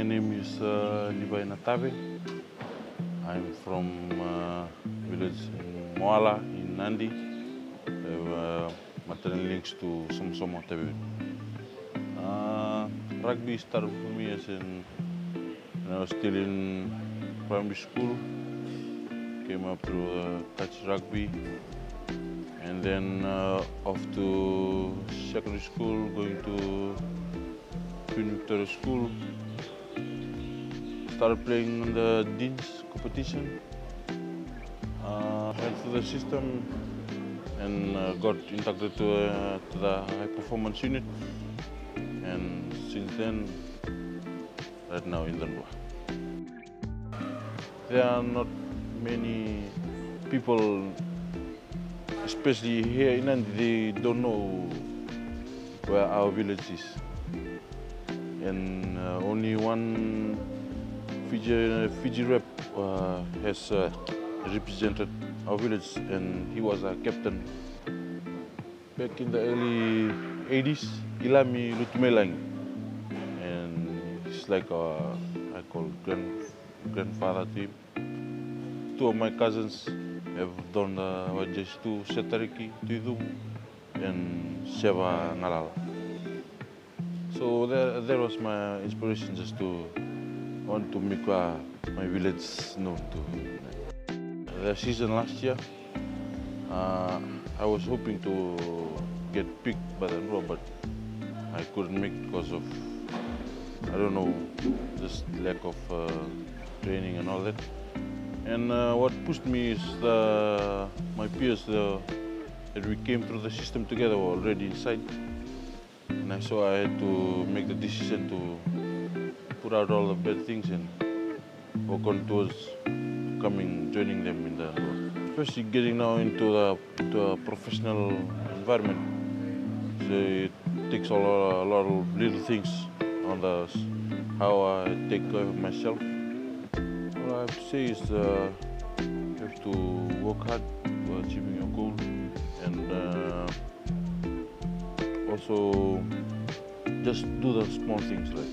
My name is Livai Natave. I'm from village in Moala in Nandi. I have maternal links to some Natave. Rugby started for me when I was still in primary school. Came up through touch rugby, and then off to secondary school, going to Queen Victoria School. Started playing in the Dean's competition. Went through the system and got inducted to the high performance unit. And since then, right now in the Drua. There are not many people, especially here in Nandi, they don't know where our village is. And only one Fiji rep has represented our village, and he was a captain back in the early 80s, Ilami Lutumelang. And he's like I call grandfather to him. Two of my cousins have done just to Setariki, Tuidu, and Seva Ngalala. So there was my inspiration, just to want to make my village known to. The season last year, I was hoping to get picked by the Drua, but I couldn't make it because of, I don't know, just lack of training and all that. And what pushed me is my peers that we came through the system together were already inside. And so I had to make the decision to put out all the bad things and work on towards joining them in the Drua. Especially getting now into a professional environment. So it takes a lot of little things on how I take care of myself. What I have to say is you have to work hard for achieving your goal, and also just do the small things like